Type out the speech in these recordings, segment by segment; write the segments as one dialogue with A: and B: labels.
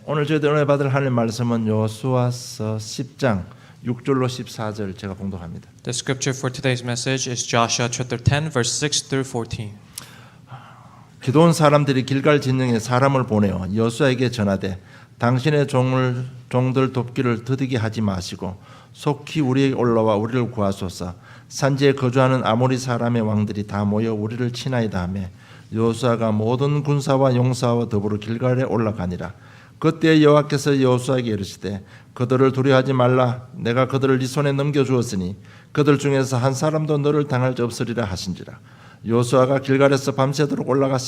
A: 오늘 저희들 은혜 받을 하나님 말씀은 여호수아서 10장 6절로 14절 제가 봉독합니다.
B: The scripture for today's message is Joshua chapter 10 verse 6 through 14.
A: 기도원 사람들이 길갈 진영에 사람을 보내어 여호수아에게 전하되 당신의 종들 돕기를 더디게 하지 마시고 속히 우리에게 올라와 우리를 구하소서. 산지에 거주하는 아모리 사람의 왕들이 다 모여 우리를 치나이다 하며 여호수아가 모든 군사와 용사와 더불어 길갈에 올라가니라. 그때 여호와께서 여호수아에게 이르시되 그들을 두려워하지 말라. 내가 그들을 네 손에 넘겨주었으니 그들 중에서 한 사람도 너를 당할 자 없으리라 하신지라. 여호수아가 길갈에서 밤새도록 올라가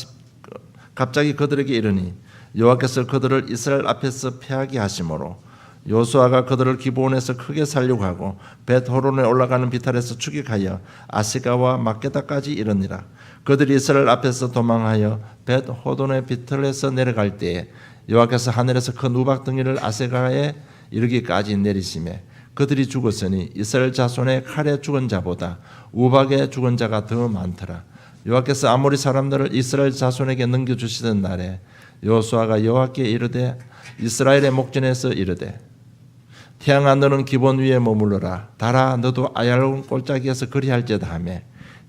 A: 갑자기 그들에게 이르니 여호와께서 그들을 이스라엘 앞에서 패하게 하심으로 여호수아가 그들을 기브온에서 크게 살려고 하고 벳호론에 올라가는 비탈에서 추격하여 아세가와 막게다까지 이르니라. 그들이 이스라엘 앞에서 도망하여 벳호돈의 비탈에서 내려갈 때에 여호와께서 하늘에서 큰 우박덩이를 아세가에 이르기까지 내리시매 그들이 죽었으니 이스라엘 자손의 칼에 죽은 자보다 우박에 죽은 자가 더 많더라. 여호와께서 아모리 사람들을 이스라엘 자손에게 넘겨주시던 날에 여호수아가 여호와께 이르되 이스라엘의 목전에서 이르되 태양아 너는 기본 위에 머물러라. 달아 너도 아얄로운 골짜기에서 그리할지어다 하며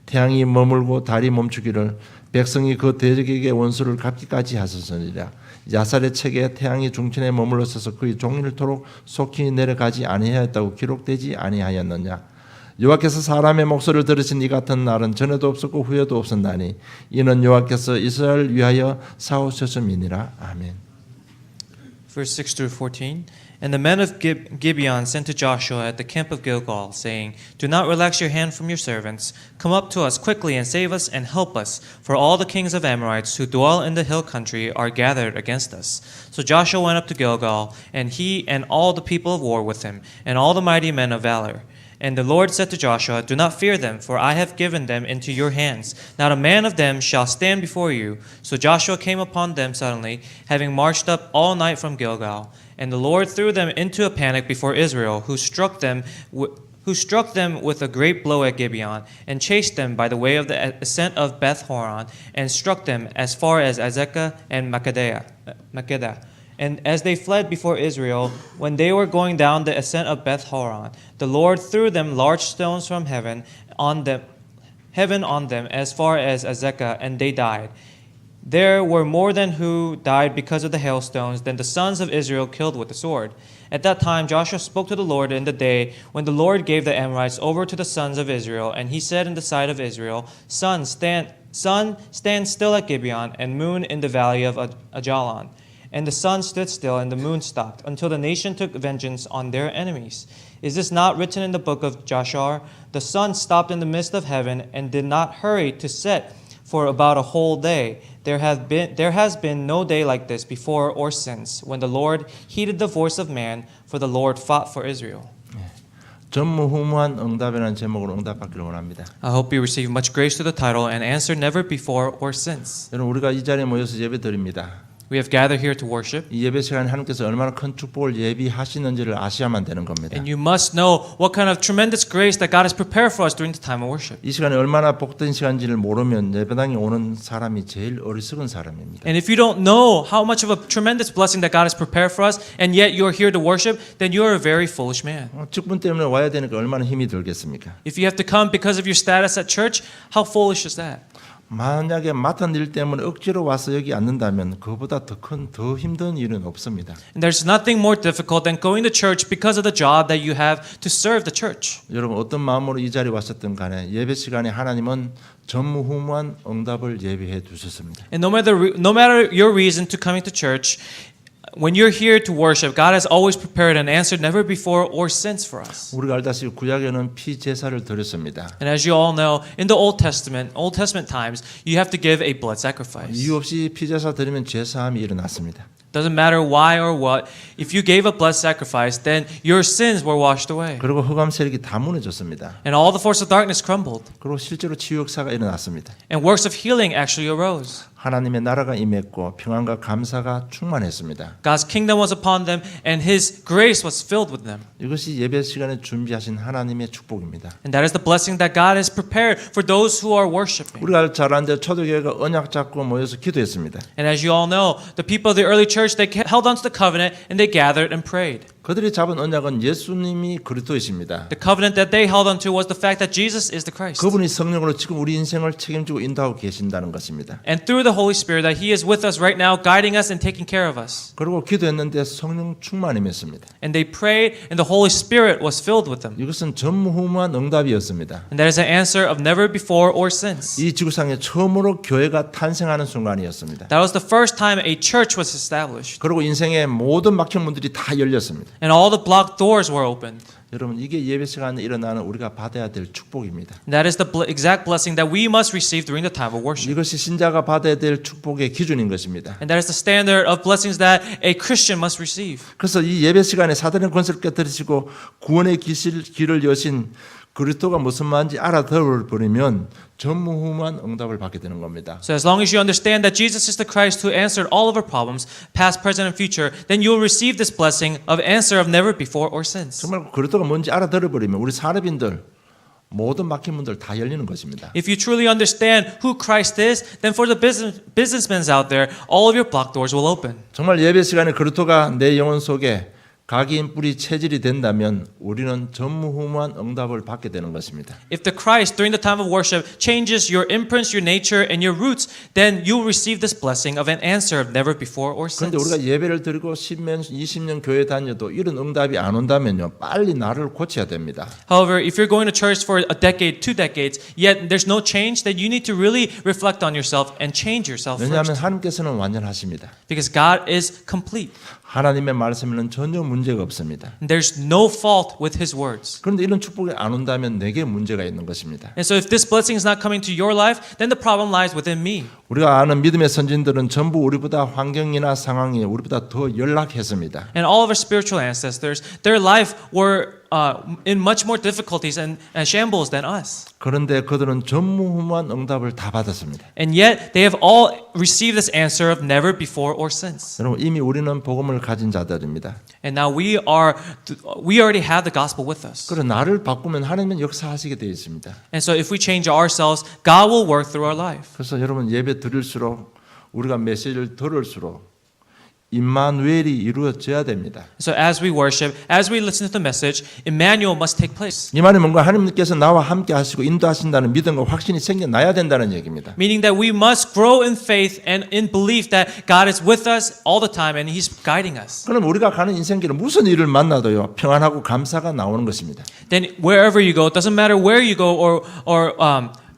A: 태양이 머물고 달이 멈추기를 백성이 그 대적에게 원수를 갚기까지 하셨으니라. 야살의 책에 태양이 중천에 머물러 서서 그의 종일토록 속히 내려가지 아니하였다고 기록되지 아니하였느냐. 여호와께서 사람의 목소리를 들으신 이 같은 날은 전에도 없었고 후에도 없었나니 이는 여호와께서 이스라엘을 위하여 사오셨음이니라. 아멘.
B: Verse 6 through 14. And the men of Gibeon sent to Joshua at the camp of Gilgal, saying, Do not relax your hand from your servants. Come up to us quickly and save us and help us, for all the kings of Amorites who dwell in the hill country are gathered against us. So Joshua went up to Gilgal, and he and all the people of war with him, and all the mighty men of valor. And the Lord said to Joshua, Do not fear them, for I have given them into your hands. Not a man of them shall stand before you. So Joshua came upon them suddenly, having marched up all night from Gilgal. And the Lord threw them into a panic before Israel, who struck them with a great blow at Gibeon, and chased them by the way of the ascent of Beth Horon, and struck them as far as Azekah and Makkedah. And as they fled before Israel, when they were going down the ascent of Beth Horon, the Lord threw them large stones from heaven on them as far as Azekah, and they died. There were more than who died because of the hailstones than the sons of Israel killed with the sword. At that time Joshua spoke to the Lord in the day when the Lord gave the Amorites over to the sons of Israel, and he said in the sight of Israel, Sun, stand still at Gibeon, and moon in the valley of Ajalon. And the sun stood still, and the moon stopped, until the nation took vengeance on their enemies. Is this not written in the book of Joshua? The sun stopped in the midst of heaven, and did not hurry to set for about a whole day. There has been no day like this before or since, when the Lord heeded the voice of man, for the Lord fought for Israel.
A: 전무후무한 응답이라는 제목으로 응답받기를 원합니다.
B: I hope you receive much grace to the title and answer never before or since.
A: 여러분 우리가 이 자리에 모여서 예배드립니다.
B: We have gathered here to worship.
A: 이 예배 시간에 하나님께서 얼마나 큰 축복을 예비하시는지를 아셔야만 되는 겁니다.
B: And you must know what kind of tremendous grace that God has prepared for us during the time of worship.
A: 이 시간이 얼마나 복된 시간인지를 모르면 예배당에 오는 사람이 제일 어리석은 사람입니다.
B: And if you don't know how much of a tremendous blessing that God has prepared for us, and yet you are here to worship, then you are a very foolish man.
A: 직분 때문에 와야 되니까 얼마나 힘이 들겠습니까?
B: If you have to come because of your status at church, how foolish is that?
A: 만약에 맡은 일 때문에 억지로 와서 여기 앉는다면 그보다 더 힘든 일은 없습니다.
B: And there's nothing more difficult than going to church because of the job that you have to serve the church.
A: 여러분 어떤 마음으로 이 자리에 왔었든 간에 예배 시간에 하나님은 전무후무한 응답을 예비해 두셨습니다.
B: And no matter your reason to coming to church, when you're here to worship, God has always prepared an answer never before or since for us.
A: 우리가 알다시피 구약에는 피 제사를 드렸습니다.
B: And as you all know, in the Old Testament times, you have to give a blood sacrifice.
A: 이유 없이 피 제사 드리면 죄 사함이 일어났습니다.
B: Doesn't matter why or what. If you gave a blood sacrifice, then your sins were washed away.
A: 그리고 흑암 세력이 다 무너졌습니다.
B: And all the force of darkness crumbled.
A: 그리고 실제로 치유 역사가 일어났습니다.
B: And works of healing actually arose.
A: 하나님의 나라가 임했고 평안과 감사가 충만했습니다.
B: God's kingdom was upon them, and His grace was filled with them.
A: 이것이 예배 시간에 준비하신 하나님의 축복입니다.
B: And that is the blessing that God has prepared for those who are worshiping.
A: 우리가 잘 아는데 초대교회가 언약 잡고 모여서 기도했습니다.
B: And as you all know, the people of the early church, they held onto the covenant and they gathered and prayed.
A: 그들이 잡은 언약은 예수님이 그리스도이십니다.
B: The covenant that they held onto was the fact that Jesus is the Christ.
A: 그분이 성령으로 지금 우리 인생을 책임지고 인도하고 계신다는 것입니다.
B: And through the Holy Spirit that He is with us right now, guiding us and taking care of us.
A: 그리고 기도했는데 성령 충만임했습니다.
B: And they prayed and the Holy Spirit was filled with them.
A: 이것은 전무후무한 응답이었습니다.
B: And that is an answer of never before or since.
A: 이 지구상에 처음으로 교회가 탄생하는 순간이었습니다.
B: That was the first time a church was established.
A: 그리고 인생의 모든 막힌 문들이 다 열렸습니다.
B: And all the blocked doors were opened.
A: 여러분 이게 예배 시간에 일어나는 우리가 받아야 될 축복입니다.
B: And that is the exact blessing that we must receive during the time of worship.
A: 이것이 신자가 받아야 될 축복의 기준인 것입니다.
B: And that is the standard of blessings that a Christian must receive.
A: 그래서 이 예배 시간에 사단의 권세를 깨뜨리시고 구원의 길을 여신 그리스도가 무슨 말인지 알아들어버리면 전무후무한 응답을 받게 되는 겁니다.
B: So as long as you understand that Jesus is the Christ who answered all of our problems, past, present, and future, then you will receive this blessing of answer of never before or since.
A: 정말 그리스도가 뭔지 알아들어버리면 우리 사례빈들 모든 막힌 문들 다 열리는 것입니다.
B: If you truly understand who Christ is, then for the businessmen out there, all of your blocked doors will open.
A: 정말 예배 시간에 그리스도가 내 영혼 속에 각인 뿌리 체질이 된다면 우리는 전무후무한 응답을 받게 되는 것입니다.
B: If the Christ during the time of worship changes your imprints, your nature, and your roots, then you will receive this blessing of an answer of never before or
A: 그런데
B: since.
A: 우리가 예배를 드리고 10년, 20년 교회 다녀도 이런 응답이 안 온다면요. 빨리 나를 고쳐야 됩니다.
B: However, if you're going to church for a decade, 2 decades, yet there's no change, then you need to really reflect on yourself and change yourself
A: 왜냐하면
B: first.
A: 하나님께서는 완전하십니다.
B: Because God is complete.
A: 하나님의 말씀에는 전혀 문제가 없습니다.
B: And there's no fault with His words.
A: 그런데 이런 축복이 안 온다면 내게 문제가 있는 것입니다.
B: And so if this blessing is not coming to your life, then the problem lies within me.
A: 우리가 아는 믿음의 선진들은 전부 우리보다 환경이나 상황이 우리보다 더 열악했습니다.
B: And all of our spiritual ancestors, their life were in much more difficulties and shambles than us.
A: 그런데 그들은 전무후무한 응답을 다 받았습니다.
B: And yet they have all received this answer of never before or since.
A: 여러분 이미 우리는 복음을 가진 자들입니다.
B: And now we already have the gospel with us.
A: 그래서 나를 바꾸면 하나님은 역사하시게 되어 있습니다.
B: And so if we change ourselves, God will work through our life.
A: 그래서 여러분 예배 드릴수록 우리가 메시지를 들을수록 임마누엘이 이루어져야 됩니다.
B: So as we worship, as we listen to the message, Emmanuel must take place.
A: 이 말이 뭔가 하나님께서 나와 함께 하시고 인도하신다는 믿음과 확신이 생겨나야 된다는 얘기입니다.
B: Meaning that we must grow in faith and in belief that God is with us all the time and He's guiding us.
A: 그럼 우리가 가는 인생길에 무슨 일을 만나도요 평안하고 감사가 나오는 것입니다.
B: Then wherever you go, it doesn't matter where you go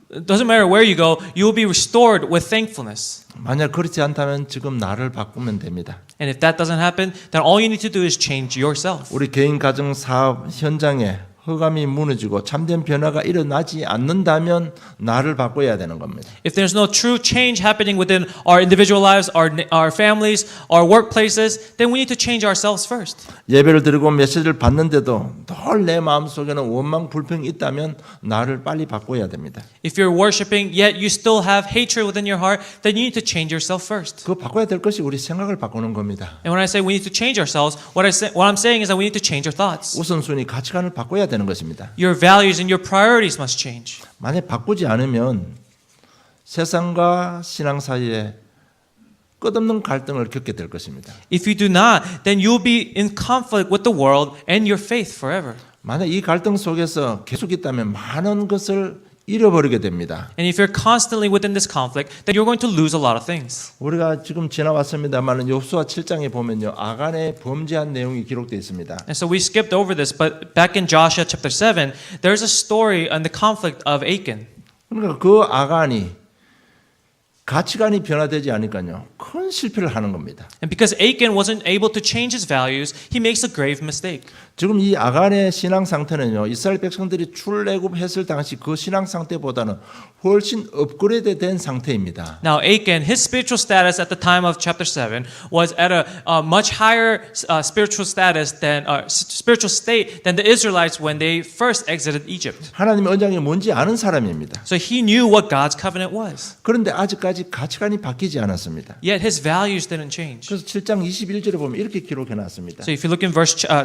B: it doesn't matter where you go, you will be restored with thankfulness.
A: 만약 그렇지 않다면 지금 나를 바꾸면 됩니다.
B: And if that doesn't happen, then all you need to do is change yourself.
A: 우리 개인 가정 사업 현장에 허감이 무너지고 참된 변화가 일어나지 않는다면 나를 바꿔야 되는 겁니다.
B: If there's no true change happening within our individual lives, our families, our workplaces, then we need to change ourselves first.
A: 예배를 드리고 메시지를 받는데도 늘 내 마음속에는 원망 불평이 있다면 나를 빨리 바꿔야 됩니다.
B: If you're worshiping yet you still have hatred within your heart, then you need to change yourself first.
A: 그거 바꿔야 될 것이 우리 생각을 바꾸는 겁니다.
B: And when I say we need to change ourselves, what I'm saying is that we need to change our thoughts.
A: 우선순위 가치관을 바꿔야 되는 것입니다.
B: Your values and your priorities must change.
A: 만약 바꾸지 않으면 세상과 신앙 사이에 끝없는 갈등을 겪게 될 것입니다.
B: If you do not, then you'll be in conflict with the world and your faith forever.
A: 만약 이 갈등 속에서 계속 있다면 많은 것을 잃어버리게 됩니다.
B: And if you're constantly within this conflict, then you're going to lose a lot of things.
A: 우리가 지금 지나왔습니다만 여호수아 7장에 보면요 아간의 범죄한 내용이 기록되어 있습니다.
B: And so we skipped over this, but back in Joshua chapter 7, there's a story on the conflict of Achan.
A: 그러니까 그 아간이 가치관이 변화되지 않으니까요 큰 실패를 하는 겁니다.
B: And because Achan wasn't able to change his values, he makes a grave mistake.
A: 지금 이 아간의 신앙 상태는요, 이스라엘 백성들이 출애굽했을 당시 그 신앙 상태보다는 훨씬 업그레이드된 상태입니다.
B: Now, Achan, his spiritual status at the time of chapter 7 was at a much higher spiritual status than spiritual state than the Israelites when they first exited Egypt.
A: 하나님의 언약이 뭔지 아는 사람입니다.
B: So he knew what God's covenant was.
A: 그런데 아직까지 가치관이 바뀌지 않았습니다.
B: Yet his values didn't change.
A: 그래서 7장 21절에 보면 이렇게 기록해 놨습니다.
B: So if you look in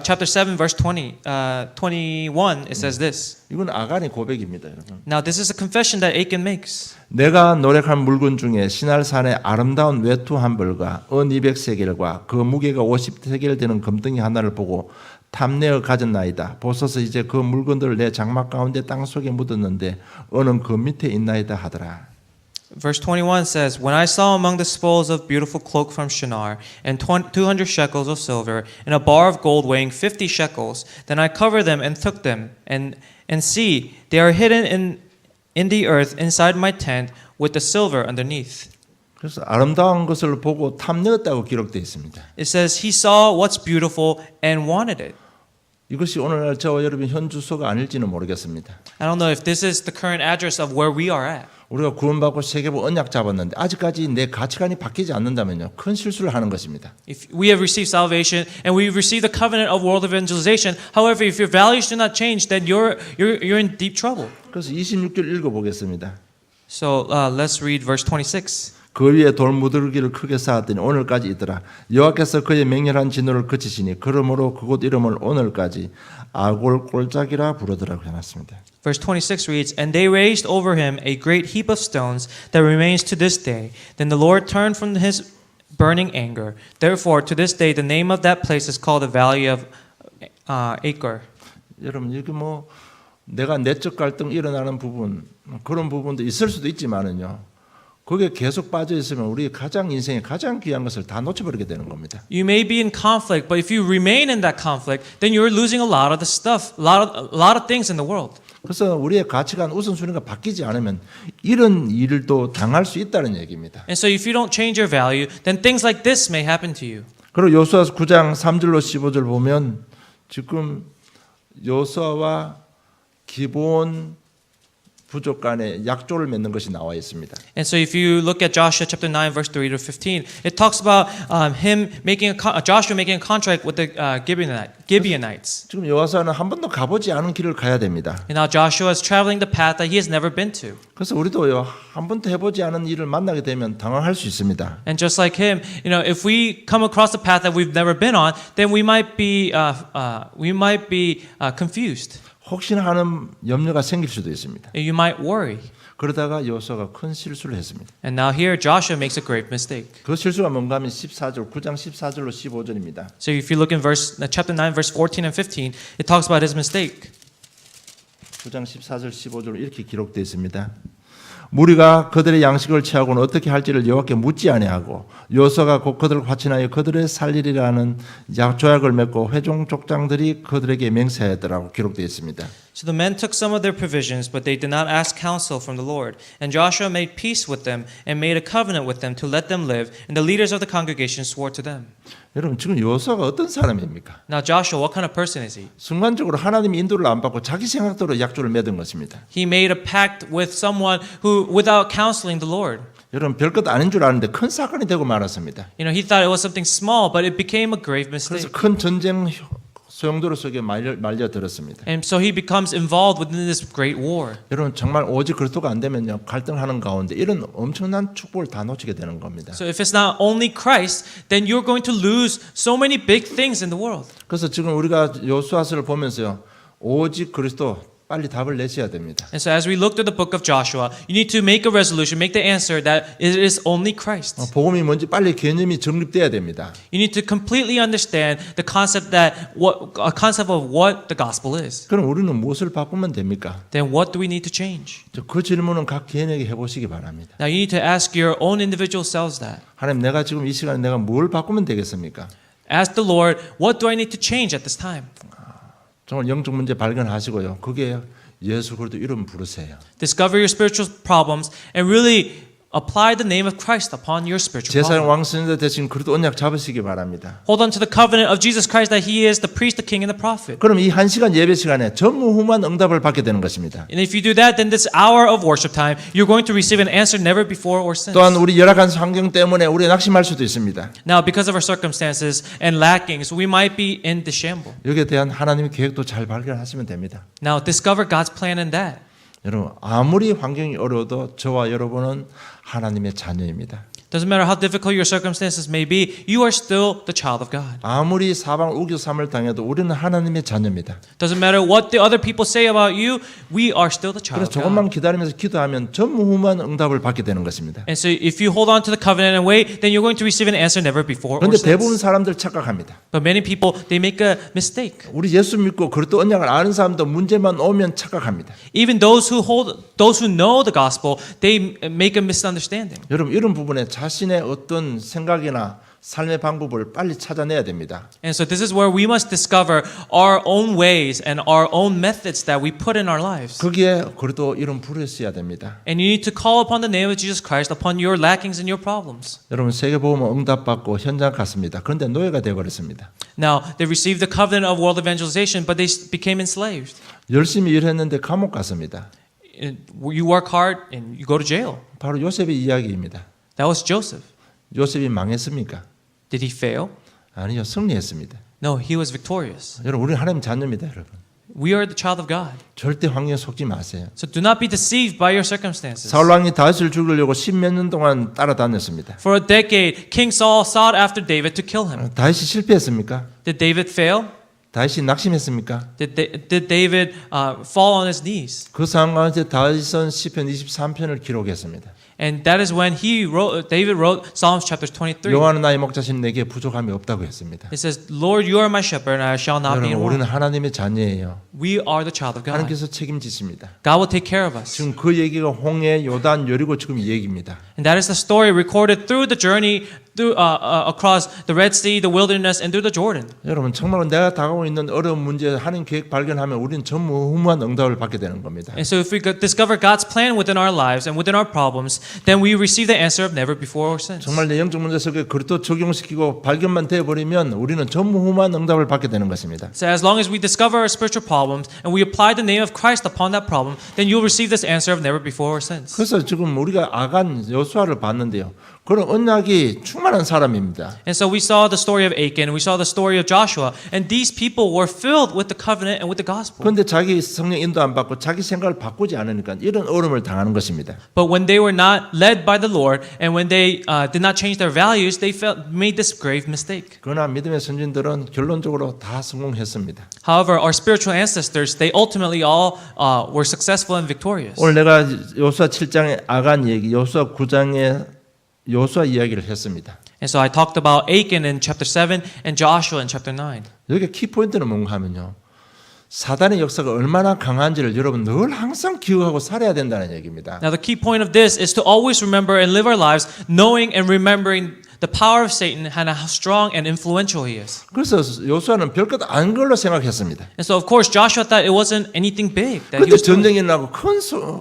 B: chapter 7, verse 21, it says this.
A: 이건 아간의 고백입니다, 여러분.
B: Now, this is a confession that Achan makes.
A: 내가 노력한 물건 중에 시날산의 아름다운 외투 한 벌과 은 200세겔과 그 무게가 50세겔 되는 금덩이 하나를 보고 탐내어 가졌나이다. 보소서 이제 그 물건들을 내 장막 가운데 땅 속에 묻었는데 은은 그 밑에 있나이다 하더라.
B: Verse 21 says, When I saw among the spoils of beautiful cloak from Shinar, and 200 shekels of silver, and a bar of gold weighing 50 shekels, then I covered them and took them, and see, they are hidden in the earth inside my tent with the silver underneath.
A: 그래서 아름다운 것을 보고 탐내었다고 기록되어 있습니다.
B: It says, He saw what's beautiful and wanted it.
A: 이것이 오늘날 저와 여러분 현 주소가 아닐지는 모르겠습니다.
B: I don't know if this is the current address of where we are at.
A: 우리가 구원받고 세계보 언약 잡았는데 아직까지 내 가치관이 바뀌지 않는다면요, 큰 실수를 하는 것입니다.
B: If we have received salvation and we've received the covenant of world evangelization, however, if your values do not change, then you're in deep trouble.
A: 그래서 26절 읽어보겠습니다.
B: So let's read verse 26.
A: 그 위에 돌무더기를 크게 쌓았더니 오늘까지 있더라. 여호와께서 그의 맹렬한 진노를 그치시니 그러므로 그곳 이름을 오늘까지 아골 골짜기라 부르더라고 해놨습니다.
B: Verse 26 reads, And they raised over him a great heap of stones that remains to this day. Then the Lord turned from his burning anger. Therefore, to this day, the name of that place is called the Valley of Achor.
A: 여러분 이게 뭐 내가 내적 갈등 일어나는 부분 그런 부분도 있을 수도 있지만은요. 거기에 계속 빠져 있으면 우리 가장 인생의 가장 귀한 것을 다 놓쳐버리게 되는 겁니다.
B: You may be in conflict, but if you remain in that conflict, then you're losing a lot of the stuff, a lot of things in the world.
A: 그래서 우리의 가치관 우선순위가 바뀌지 않으면 이런 일도 당할 수 있다는 얘기입니다.
B: And so if you don't change your value, then things like this may happen to you.
A: 그리고 여호수아 9장 3절로 15절 보면 지금 여호수아와 기본 부족 간에 약조를 맺는 것이 나와 있습니다.
B: And so if you look at Joshua chapter 9 verse 3 to 15, it talks about Joshua making a contract with the Gibeonites.
A: 지금 여호수아는 한 번도 가보지 않은 길을 가야 됩니다.
B: And now Joshua is traveling the path that he has never been to.
A: 그래서 우리도요 한 번도 해보지 않은 일을 만나게 되면 당황할 수 있습니다.
B: And just like him, if we come across a path that we've never been on, then we might be confused.
A: 혹시나 하는 염려가 생길 수도 있습니다.
B: You might worry.
A: 그러다가 여호수아가 큰 실수를 했습니다.
B: And now here Joshua makes a great mistake.
A: 그 실수가 뭔가 하면 14절, 9장 14절로 15절입니다.
B: So if you look in chapter 9 verse 14 and 15, it talks about his mistake.
A: 9장 14절 15절 이렇게 기록되어 있습니다. 무리가 그들의 양식을 취하고는 어떻게 할지를 여호와께 묻지 아니하고 여호수아가 곧 그들을 화친하여 그들의 살리리라는 조약을 맺고 회중 족장들이 그들에게 맹세하였더라고 기록되어 있습니다.
B: So the men took some of their provisions, but they did not ask counsel from the Lord. And Joshua made peace with them and made a covenant with them to let them live. And the leaders of the congregation swore to them.
A: 여러분 지금 여호수아가 어떤 사람입니까?
B: Now Joshua, what kind of person is he?
A: 순간적으로 하나님의 인도를 안 받고 자기 생각대로 약조를 맺은 것입니다.
B: He made a pact with someone who, without counseling the Lord.
A: 여러분 별것 아닌 줄 아는데 큰 사건이 되고 말았습니다.
B: He thought it was something small, but it became a grave
A: 그래서
B: mistake.
A: 큰 전쟁 소용돌이 속에 말려들었습니다.
B: And so he becomes involved within this great war.
A: 여러분 정말 오직 그리스도가 안 되면요 갈등하는 가운데 이런 엄청난 축복을 다 놓치게 되는 겁니다.
B: So if it's not only Christ, then you're going to lose so many big things in the world.
A: 그래서 지금 우리가 여호수아서를 보면서요 오직 그리스도 빨리 답을 내셔야 됩니다.
B: And so as we look through the book of Joshua, you need to make a resolution, make the answer that it is only Christ.
A: 복음이 뭔지 빨리 개념이 정립돼야 됩니다.
B: You need to completely understand the concept of what the gospel is.
A: 그럼 우리는 무엇을 바꾸면 됩니까?
B: Then what do we need to change?
A: 그 질문은 각 개인에게 해보시기 바랍니다.
B: Now you need to ask your own individual selves that.
A: 하나님 내가 지금 이 시간에 내가 뭘 바꾸면 되겠습니까?
B: Ask the Lord, what do I need to change at this time?
A: 정말 영적 문제 발견하시고요. 그게 예수 그리스도 이름 부르세요.
B: Discover your spiritual problems and really apply the name of Christ upon your spiritual
A: 제사장
B: problem.
A: 왕선자 대신 그리스도 언약 잡으시기 바랍니다.
B: Hold on to the covenant of Jesus Christ that He is the priest, the king, and the prophet.
A: 그럼 이 1시간 예배 시간에 전무후무한 응답을 받게 되는 것입니다.
B: And if you do that, then this hour of worship time, you're going to receive an answer never before or since.
A: 또한 우리 열악한 환경 때문에 우리 낙심할 수도 있습니다.
B: Now, because of our circumstances and lackings, we might be in dishamble.
A: 여기에 대한 하나님의 계획도 잘 발견하시면 됩니다.
B: Now, discover God's plan in that.
A: 여러분 아무리 환경이 어려워도 저와 여러분은 하나님의 자녀입니다.
B: Doesn't matter how difficult your circumstances may be, you are still the child of God.
A: 아무리 사방을 우겨삼을 당해도 우리는 하나님의 자녀입니다.
B: Doesn't matter what the other people say about you, we are still the child
A: 그래서
B: of God.
A: 조금만 기다리면서 기도하면 전무후무한 응답을 받게 되는 것입니다.
B: And so if you hold on to the covenant and wait, then you're going to receive an answer never before or
A: 그런데 대부분
B: since.
A: 사람들 착각합니다.
B: But many people, they make a mistake.
A: 우리 예수 믿고 그리스도 언약을 아는 사람도 문제만 오면 착각합니다.
B: Even those who know the gospel, they make a misunderstanding.
A: 여러분 이런 부분에 자신의 어떤 생각이나 삶의 방법을 빨리 찾아내야 됩니다.
B: And so this is where we must discover our own ways and our own methods that we put in our lives.
A: 거기에 그래도 이런 부르셔야 됩니다.
B: And you need to call upon the name of Jesus Christ upon your lackings and your problems.
A: 여러분 세계복음 응답받고 현장 갔습니다. 그런데 노예가 되어버렸습니다.
B: Now, they received the covenant of world evangelization, but they became enslaved.
A: 열심히 일했는데 감옥 갔습니다.
B: You work hard and you go to jail.
A: 바로 요셉의 이야기입니다.
B: That was Joseph.
A: 요셉이 망했습니까?
B: Did he fail?
A: 아니요, 승리했습니다.
B: No, he was victorious.
A: 여러분 우리는 하나님 자녀입니다, 여러분.
B: We are the child of God.
A: 절대 환경에 속지 마세요.
B: So do not be deceived by your circumstances.
A: 사울 왕이 다윗을 죽이려고 10몇 년 동안 따라다녔습니다.
B: For a decade, King Saul sought after David to kill him.
A: 다윗이 실패했습니까?
B: Did David fail?
A: 다윗이 낙심했습니까?
B: Did David fall on his knees?
A: 그 상황 가운데 다윗은 시편 23편을 기록했습니다.
B: And that is when David wrote Psalms chapter 23.
A: 여호와는 나의 목자신 내게 부족함이 없다고 했습니다.
B: It says, Lord, you are my shepherd, and I shall not be in
A: 여러분 우리는
B: want.
A: 하나님의 자녀예요.
B: We are the child of God.
A: 하나님께서 책임지십니다.
B: God will take care of us.
A: 지금 그 얘기가 홍해, 요단, 여리고 지금 이 얘기입니다.
B: And that is the story recorded through the journey across the Red Sea, the wilderness, and through the Jordan.
A: 여러분 정말로 내가 다가오고 있는 어려운 문제 하나님 계획 발견하면 우리는 전무후무한 응답을 받게 되는 겁니다.
B: And so if we discover God's plan within our lives and within our problems, then we receive the answer of never before or since.
A: 정말 내 영적 문제 속에 그리스도 적용시키고 발견만 되어버리면 우리는 전무후무한 응답을 받게 되는 것입니다.
B: So as long as we discover our spiritual problems and we apply the name of Christ upon that problem, then you'll receive this answer of never before or since.
A: 그래서 지금 우리가 아간 여수아를 봤는데요. 그런 언약이 충만한 사람입니다.
B: And so we saw the story of Achan, we saw the story of Joshua, and these people were filled with the covenant and with the gospel.
A: 그런데 자기 성령 인도 안 받고 자기 생각을 바꾸지 않으니까 이런 어려움을 당하는 것입니다.
B: But when they were not led by the Lord and when they did not change their values, they made this grave mistake.
A: 그러나 믿음의 선진들은 결론적으로 다 성공했습니다.
B: However, our spiritual ancestors, they ultimately all were successful and victorious.
A: 오늘 내가 여수아 7장의 아간 얘기, 여수아 9장의 여수아 이야기를 했습니다.
B: And so I talked about Achan in chapter 7 and Joshua in chapter 9.
A: 여기 키포인트는 뭔가 하면요. 사단의 역사가 얼마나 강한지를 여러분 늘 항상 기억하고 살아야 된다는 얘기입니다.
B: Now the key point of this is to always remember and live our lives knowing and remembering the power of Satan and how strong and influential he is.
A: 그래서 여수아는 별것 아닌 걸로 생각했습니다.
B: And so of course Joshua thought it wasn't anything big that he
A: 그런데
B: was doing.
A: 전쟁이 나고 큰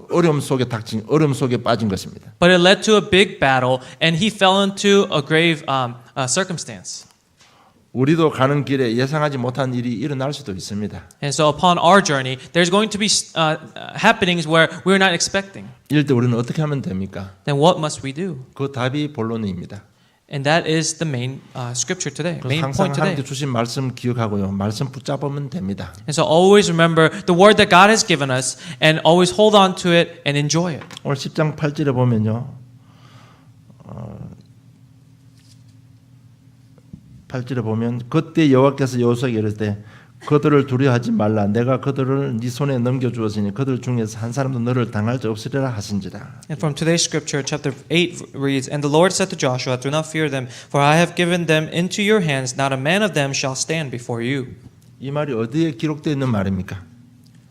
A: 어려움 속에 어려움 속에 빠진 것입니다.
B: But it led to a big battle and he fell into a grave circumstance.
A: 우리도 가는 길에 예상하지 못한 일이 일어날 수도 있습니다.
B: And so upon our journey, there's going to be happenings where we're not expecting.
A: 이럴 때 우리는 어떻게 하면 됩니까?
B: Then what must we do?
A: 그 답이 본론입니다.
B: And that is the main scripture today, main
A: 항상
B: point today.
A: 하나님께 주신 말씀 기억하고요. 말씀 붙잡으면 됩니다.
B: And so always remember the word that God has given us and always hold on to it and enjoy it.
A: 오늘 10장 8절에 보면요. 8절에 보면 그때 여호와께서 여호수아에게 이르되 그들을 두려워하지 말라 내가 그들을 네 손에 넘겨주었으니 그들 중에서 한 사람도 너를 당할 자 없으리라 하신지라.
B: And from today's scripture, chapter 8 reads, And the Lord said to Joshua, Do not fear them, for I have given them into your hands, not a man of them shall stand before you.
A: 이 말이 어디에 기록되어 있는 말입니까?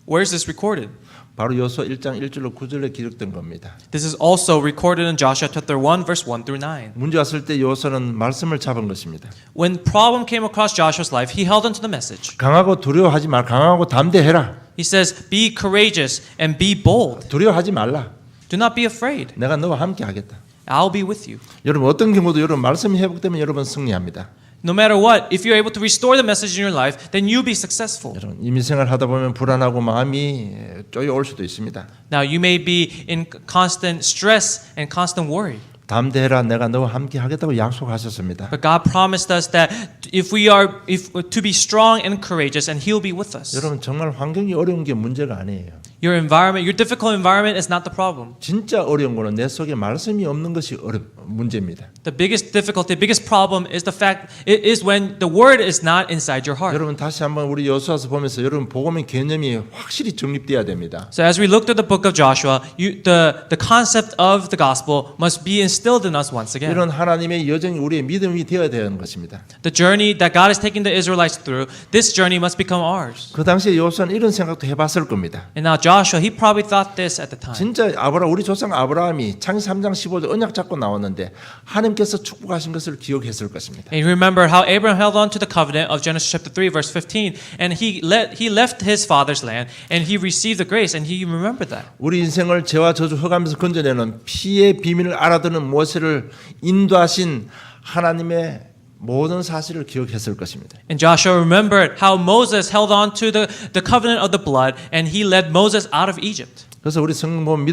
B: Where is this recorded?
A: 바로 여호수아 1장 1절로 9절에 기록된 겁니다.
B: This is also recorded in Joshua chapter 1 verse 1 through 9.
A: 문제 왔을 때 여호수아는 말씀을 잡은 것입니다.
B: When problem came across Joshua's life, he held onto the message.
A: 강하고 두려워하지 말, 강하고 담대해라.
B: He says, Be courageous and be bold.
A: 두려워하지 말라.
B: Do not be afraid.
A: 내가 너와 함께 하겠다.
B: I'll be with you.
A: 여러분 어떤 경우도 여러분 말씀이 회복되면 여러분 승리합니다.
B: No matter what, if you're able to restore the message in your life, then you'll be successful.
A: 여러분 이민생활 하다 보면 불안하고 마음이 쪼여올 수도 있습니다.
B: Now, you may be in constant stress and constant worry.
A: 담대해라 내가 너와 함께 하겠다고 약속하셨습니다.
B: But God promised us that if to be strong and courageous, and He'll be with us.
A: 여러분 정말 환경이 어려운 게 문제가 아니에요.
B: Your environment, your difficult environment is not the problem.
A: 진짜 어려운 거는 내 속에 말씀이 없는 것이 문제입니다.
B: The biggest difficulty, biggest problem is the fact it is when the word is not inside your heart.
A: 여러분 다시 한번 우리 여호수아서 보면서 여러분 복음의 개념이 확실히 정립돼야 됩니다.
B: So as we looked at the book of Joshua, the concept of the gospel must be instilled in us once again.
A: 이런 하나님의 여정이 우리의 믿음이 되어야 되는 것입니다.
B: The journey that God is taking the Israelites through, this journey must become ours.
A: 그 당시에 여호수아는 이런 생각도 해봤을 겁니다.
B: And now Joshua, he probably thought this at the time.
A: 진짜 우리 조상 아브라함이 창세기 3장 15절 언약 잡고 나왔는데 하나님께서 축복하신 것을 기억했을 것입니다.
B: And you remember how Abraham held on to the covenant of Genesis chapter 3 verse 15, and he left his father's land and he received the grace, and he remembered that.
A: 우리 인생을 죄와 저주 흑암에서 건져내는 피의 비밀을 알아듣는 모세를 인도하신 하나님의 모든 사실을 기억했을 것입니다.
B: And Joshua remembered how Moses held on to the covenant of the blood, and he led Moses out of Egypt.
A: 그래서 우리 성경 보면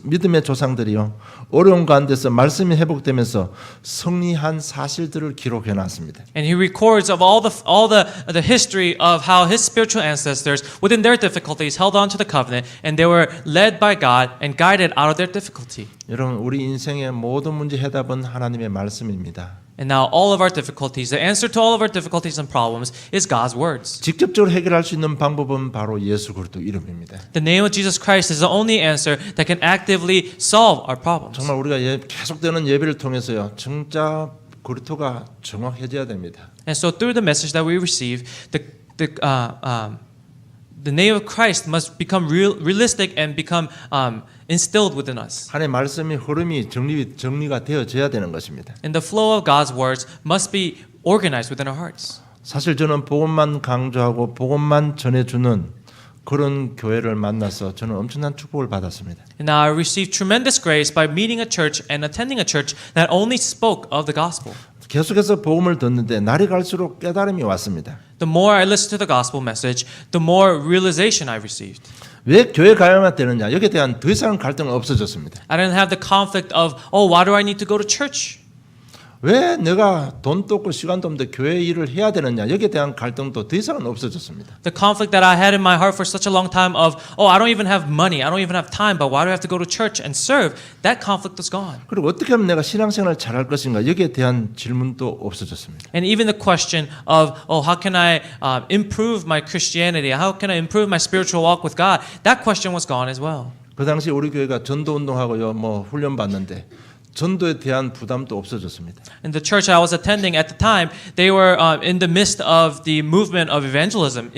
A: 믿음의 조상들이요 어려운 가운데서 말씀이 회복되면서 승리한 사실들을 기록해 놨습니다.
B: And he records of all the history of how his spiritual ancestors, within their difficulties, held on to the covenant, and they were led by God and guided out of their difficulty.
A: 여러분 우리 인생의 모든 문제 해답은 하나님의 말씀입니다.
B: And now all of our difficulties, the answer to all of our difficulties and problems is God's words.
A: 직접적으로 해결할 수 있는 방법은 바로 예수 그리스도 이름입니다.
B: The name of Jesus Christ is the only answer that can actively solve our problems.
A: 정말 우리가 계속되는 예배를 통해서요 진짜 그리스도가 정확해져야 됩니다.
B: And so through the message that we receive, the name of Christ must become realistic and become instilled within us.
A: 하나님의 말씀의 흐름이 정리가 되어져야 되는 것입니다.
B: And the flow of God's words must be organized within our hearts.
A: 사실 저는 복음만 강조하고 복음만 전해주는 그런 교회를 만나서 저는 엄청난 축복을 받았습니다.
B: And now I received tremendous grace by meeting a church and attending a church that only spoke of the gospel.
A: 계속해서 복음을 듣는데 날이 갈수록 깨달음이 왔습니다.
B: The more I listened to the gospel message, the more realization I received.
A: 왜 교회 가야만 되느냐? 여기에 대한 더 이상 갈등은 없어졌습니다.
B: I didn't have the conflict of, why do I need to go to church?
A: 왜 내가 돈도 없고 시간도 없는데 교회 일을 해야 되느냐? 여기에 대한 갈등도 더 이상은 없어졌습니다.
B: The conflict that I had in my heart for such a long time of, I don't even have money, I don't even have time, but why do I have to go to church and serve? That conflict was gone.
A: 그리고 어떻게 하면 내가 신앙생활을 잘할 것인가? 여기에 대한 질문도 없어졌습니다.
B: And even the question of, how can I improve my Christianity? How can I improve my spiritual walk with God? That question was gone as well.
A: 그 당시 우리 교회가 전도 운동하고요, 훈련 받는데 전도에 대한 부담도 없어졌습니다.
B: In the church I was attending at the time, they were in the midst of the movement of evangelism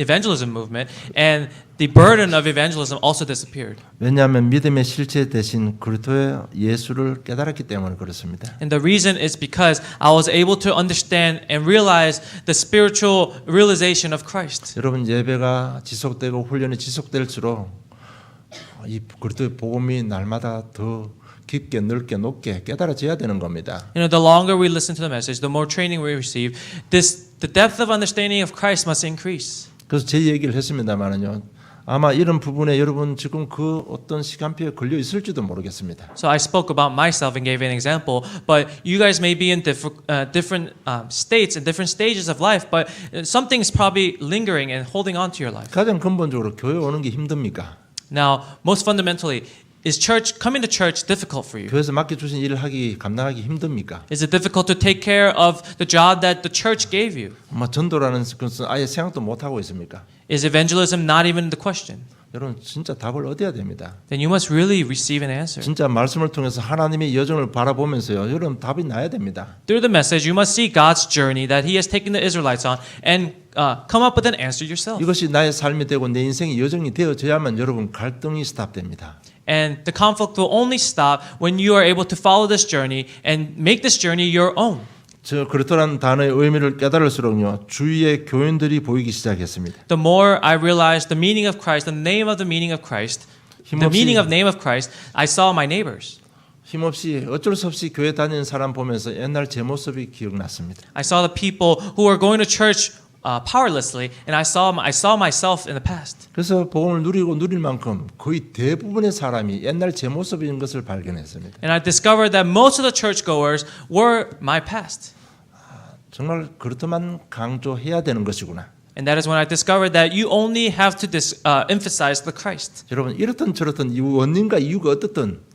B: movement, and the burden of evangelism also disappeared.
A: 왜냐하면 믿음의 실체 대신 그리스도의 예수를 깨달았기 때문에 그렇습니다.
B: And the reason is because I was able to understand and realize the spiritual realization of Christ.
A: 여러분 예배가 지속되고 훈련이 지속될수록 이 그리스도의 복음이 날마다 더 깊게 넓게 높게 깨달아져야 되는 겁니다.
B: The longer we listen to the message, the more training we receive, the depth of understanding of Christ must increase.
A: 그래서 제 얘기를 했습니다만은요. 아마 이런 부분에 여러분 지금 그 어떤 시간표에 걸려 있을지도 모르겠습니다.
B: So I spoke about myself and gave an example, but you guys may be in different states and different stages of life, but something's probably lingering and holding on to your life.
A: 가장 근본적으로 교회 오는 게 힘듭니까?
B: Now, most fundamentally, is coming to church difficult for you?
A: 교회에서 맡겨주신 일을 감당하기 힘듭니까?
B: Is it difficult to take care of the job that the church gave you?
A: 전도라는 것은 아예 생각도 못 하고 있습니까?
B: Is evangelism not even the question?
A: 여러분 진짜 답을 얻어야 됩니다.
B: Then you must really receive an answer.
A: 진짜 말씀을 통해서 하나님의 여정을 바라보면서요. 여러분 답이 나야 됩니다.
B: Through the message, you must see God's journey that He has taken the Israelites on and come up with an answer yourself.
A: 이것이 나의 삶이 되고 내 인생의 여정이 되어져야만 여러분 갈등이 스탑됩니다.
B: And the conflict will only stop when you are able to follow this journey and make this journey your own.
A: 저 그리스도라는 단어의 의미를 깨달을수록요 주위의 교인들이 보이기 시작했습니다.
B: The more I realized the meaning of Christ, the name of the meaning of Christ, the meaning of name of Christ, I saw my neighbors.
A: 힘없이 어쩔 수 없이 교회 다니는 사람 보면서 옛날 제 모습이 기억났습니다.
B: I saw the people who were going to church powerlessly, and I saw myself in the past.
A: 그래서 복음을 누리고 누릴 만큼 거의 대부분의 사람이 옛날 제 모습인 것을 발견했습니다.
B: And I discovered that most of the churchgoers were my past.
A: 정말 그렇다만 강조해야 되는 것이구나.
B: And that is when I discovered that you only have to emphasize the Christ.
A: 여러분 이렇든 저렇든 이 원인과 이유가 어떻든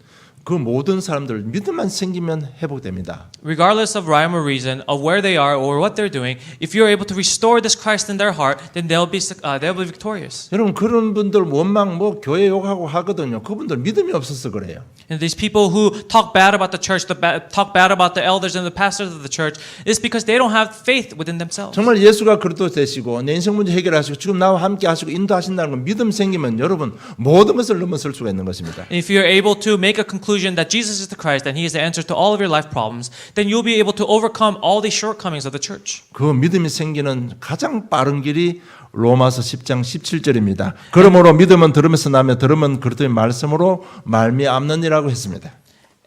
A: 그 모든 사람들 믿음만 생기면 회복됩니다.
B: Regardless of rhyme or reason of where they are or what they're doing, if you're able to restore this Christ in their heart, then they'll be victorious.
A: 여러분 그런 분들 원망 뭐 교회 욕하고 하거든요. 그분들 믿음이 없어서 그래요.
B: And these people who talk bad about the church, talk bad about the elders and the pastors of the church, is because they don't have faith within themselves.
A: 정말 예수가 그리스도 되시고 내 인생 문제 해결하시고 지금 나와 함께 하시고 인도하신다는 건 믿음 생기면 여러분 모든 것을 넘어설 수가 있는 것입니다.
B: And if you're able to make a conclusion that Jesus is the Christ and He is the answer to all of your life problems, then you'll be able to overcome all the shortcomings of the church.
A: 그 믿음이 생기는 가장 빠른 길이 로마서 10장 17절입니다. 그러므로 믿음은 들으면서 나며 들으면 그리스도의 말씀으로 말미암느니라고 했습니다.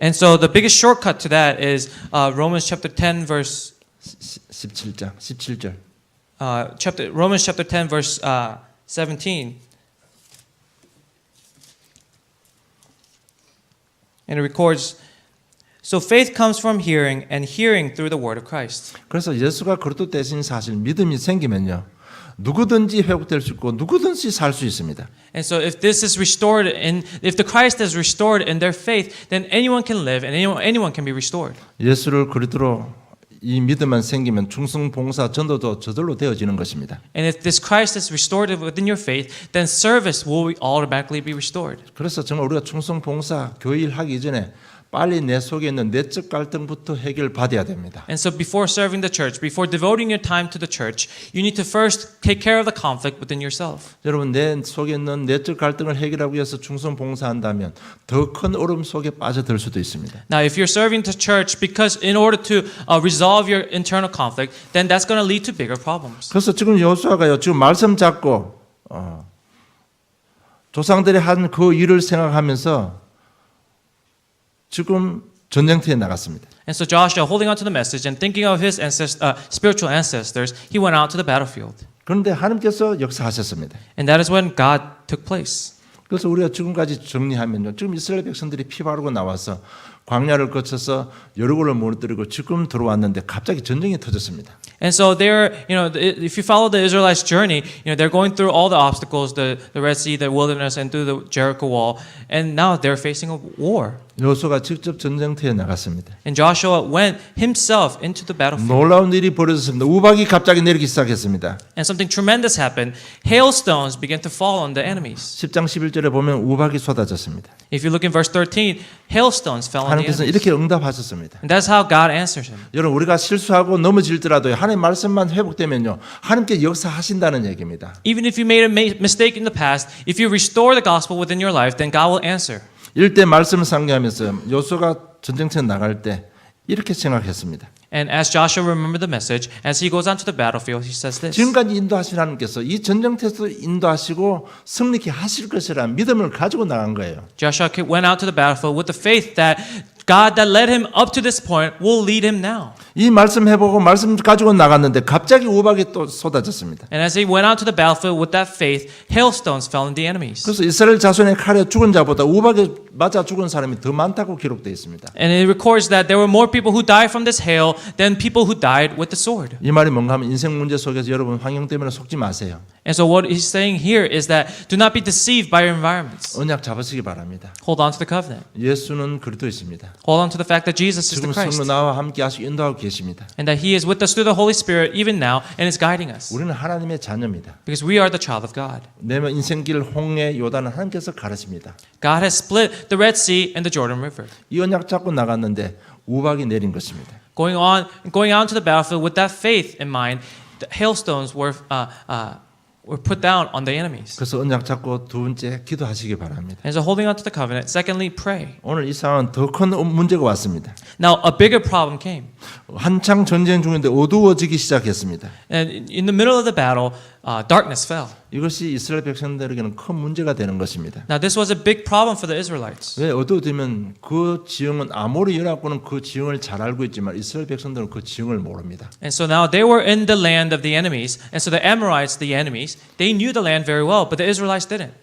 B: And so the biggest shortcut to that is Romans chapter 10 verse
A: 17절.
B: Romans chapter 10 verse 17. And it records, so faith comes from hearing, and hearing through the word of Christ.
A: 그래서 예수가 그리스도 되신 사실 믿음이 생기면요. 누구든지 회복될 수 있고 누구든지 살 수 있습니다.
B: And so if this is restored if the Christ is restored in their faith, then anyone can live and anyone can be restored.
A: 예수를 그리스도로 이 믿음만 생기면 충성 봉사 전도도 저절로 되어지는 것입니다.
B: And if this Christ is restored within your faith, then service will automatically be restored.
A: 그래서 정말 우리가 충성 봉사 교일 하기 전에 빨리 내 속에 있는 내적 갈등부터 해결받아야 됩니다.
B: And so before serving the church, before devoting your time to the church, you need to first take care of the conflict within yourself.
A: 여러분 내 속에 있는 내적 갈등을 해결하기 위해서 충성 봉사한다면 더 큰 어려움 속에 빠져들 수도 있습니다.
B: Now, if you're serving the church because in order to resolve your internal conflict, then that's going to lead to bigger problems.
A: 그래서 지금 여호수아가요 지금 말씀 잡고 조상들이 한 그 일을 생각하면서 지금 전쟁터에 나갔습니다.
B: And so Joshua, holding on to the message and thinking of his spiritual ancestors, he went out to the battlefield.
A: 그런데 하나님께서 역사하셨습니다.
B: And that is when God took place.
A: 그래서 우리가 지금까지 정리하면요. 지금 이스라엘 백성들이 피 바르고 나와서 광야를 거쳐서 여리고를 무너뜨리고 지금 들어왔는데 갑자기 전쟁이 터졌습니다.
B: And so they're, if you follow the Israelites' journey, they're going through all the obstacles, the Red Sea, the wilderness, and through the Jericho wall, and now they're facing a war.
A: 여호수아가 직접 전쟁터에 나갔습니다.
B: And Joshua went himself into the battlefield.
A: 놀라운 일이 벌어졌습니다. 우박이 갑자기 내리기 시작했습니다.
B: And something tremendous happened. Hailstones began to fall on the enemies.
A: 10장 11절에 보면 우박이 쏟아졌습니다.
B: If you look in verse 13, hailstones fell on the
A: 하나님께서
B: enemies.
A: 이렇게 응답하셨습니다.
B: And that's how God answered him.
A: 여러분 우리가 실수하고 넘어질더라도 하나님 말씀만 회복되면요. 하나님께 역사하신다는 얘기입니다.
B: Even if you made a mistake in the past, if you restore the gospel within your life, then God will answer.
A: 일대 말씀을 상기하면서 여호수아가 전쟁터에 나갈 때 이렇게 생각했습니다.
B: And as Joshua remembered the message, as he goes onto the battlefield, he says this.
A: 지금까지 인도하신 하나님께서 이 전쟁터에서 인도하시고 승리케 하실 것이라는 믿음을 가지고 나간 거예요.
B: Joshua went out to the battlefield with the faith that God that led him up to this point will lead him now.
A: 이 말씀 해보고 말씀 가지고 나갔는데 갑자기 우박이 또 쏟아졌습니다.
B: And as he went out to the battlefield with that faith, hailstones fell on the enemies.
A: 그래서 이스라엘 자손의 칼에 죽은 자보다 우박에 맞아 죽은 사람이 더 많다고 기록되어 있습니다.
B: And it records that there were more people who died from this hail than people who died with the sword.
A: 이 말이 뭔가 하면 인생 문제 속에서 여러분 환경 때문에 속지 마세요.
B: And so what he's saying here is that do not be deceived by your environments.
A: 언약 잡으시기 바랍니다.
B: Hold on to the covenant.
A: 예수는 그리스도이십니다.
B: Hold on to the fact that Jesus is the
A: 지금
B: Christ.
A: 성령 나와 함께 하시고 인도하고 계십니다.
B: And that he is with us through the Holy Spirit even now and is guiding us.
A: 우리는 하나님의 자녀입니다.
B: Because we are the child of God.
A: 내 인생길 홍해 요단은 하나님께서 가르십니다.
B: God has split the Red Sea and the Jordan River.
A: 이 언약 잡고 나갔는데 우박이 내린 것입니다.
B: Going out to the battlefield with that faith in mind, the hailstones were put down on the enemies.
A: 그래서 언약 잡고 두 번째 기도하시기 바랍니다.
B: And so holding on to the covenant, secondly, pray.
A: 오늘 이 상황은 더 큰 문제가 왔습니다.
B: Now a bigger problem came.
A: 한창 전쟁 중인데 어두워지기 시작했습니다.
B: And in the middle of the battle, darkness fell.
A: 이것이 이스라엘 백성들에게는 큰 문제가 되는 것입니다.
B: Now this was a big problem for the Israelites.
A: 왜 어두워지면 그 지형은 아모리 연합군은 그 지형을 잘 알고 있지만 이스라엘 백성들은 그 지형을 모릅니다.
B: And so now they were in the land of the enemies, and so the Amorites, the enemies, they knew the land very well, but the Israelites didn't.